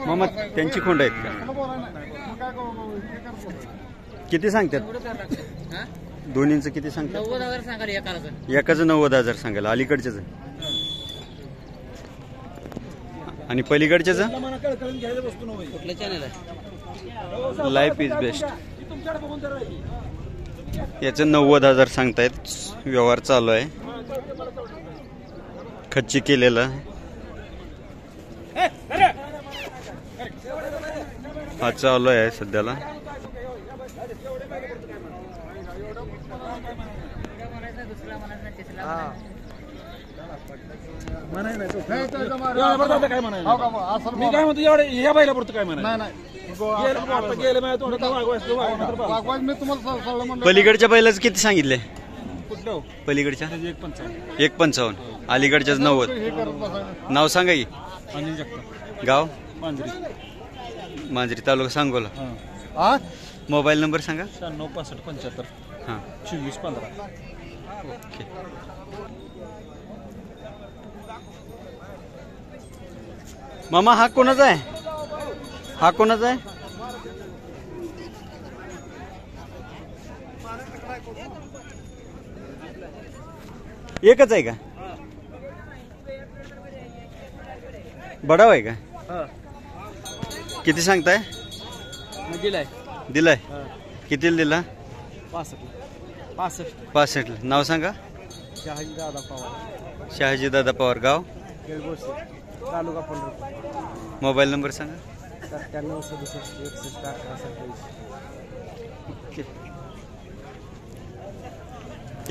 मामा त्यांची खोंड आहेत का? किती सांगतात दोन्हींचं? किती सांगतात? 90,000 सांगाल एकाचं. एकाचं 90,000 सांगाल. अलीकडच्याच आणि पलीकडच्याच? कुठलं चॅनल आहे? Life is best. याचं 90,000 सांगतायत. व्यवहार चालू आहे. खच्ची केलेला हा चालू आहे सध्याला. मी काय म्हणतो एवढे या बाईला पुरतं काय म्हणाय? पलीकडच्या बैलाच किती सांगितले? कुठलं पलीकडच्या 1.55. 1.55. अलीकडच्याच 90. नाव सांगा की. अनिल जगताप, गाव? मांजरी. मांजरी, तालुका सांगोला. मोबाईल नंबर सांगा. 96 65 75 हां 24 15. ओके. मामा हा कोणाचा आहे? हा कोणाचा आहे? एकच आहे का? बडाव आहे का? किती सांगताय? दिलाय. दिलाय. कितीला दिला? 65. 65. नाव सांगा. शहाजी दादा पवार, शहाजी दादा पवार. गाव? केळगोसे, तालुका पंढरपूर. मोबाईल नंबर सांगा. 97 67 61 11 27.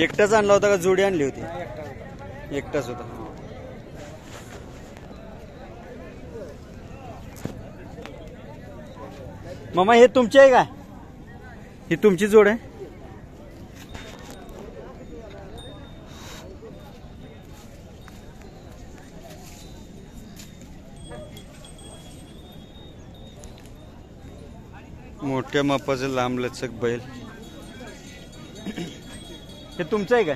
एकटाच आणला होता का जोडी आणली होती? एकटाच होता. मामा हे तुमची आहे का? ही तुमची जोड आहे? मोठ्या मापाचं लांब लचक बैल. हे तुमचं आहे का?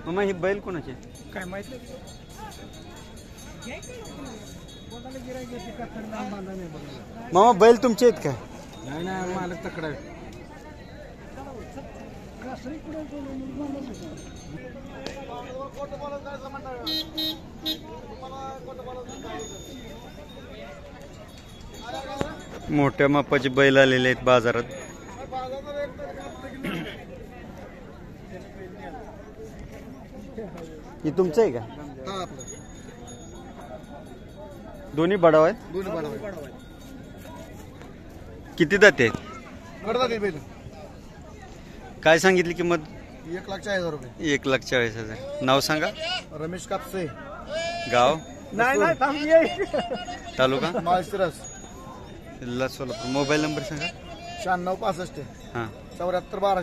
मामा ही बैल कोणाची? काय माहित मामा बैल तुमचे आहेत का? नाही नाही, मालक तकडा आहे. मोठ्या मापाचे बैल आलेले आहेत बाजारात. ही तुमचं आहे का? दोन्ही बडाव आहेत. किती दाते आहेत? काय सांगितली किंमत? 1,40,000 रुपये. 1,40,000. नाव सांगा. रमेश कापसे, गाव? नाही तालुका? माळशिरस. जिल्हा सोलापूर. मोबाईल नंबर सांगा. 96 65 हां 74 12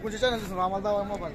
कुठे चॅनल आम्हाला दावा मोबाईल.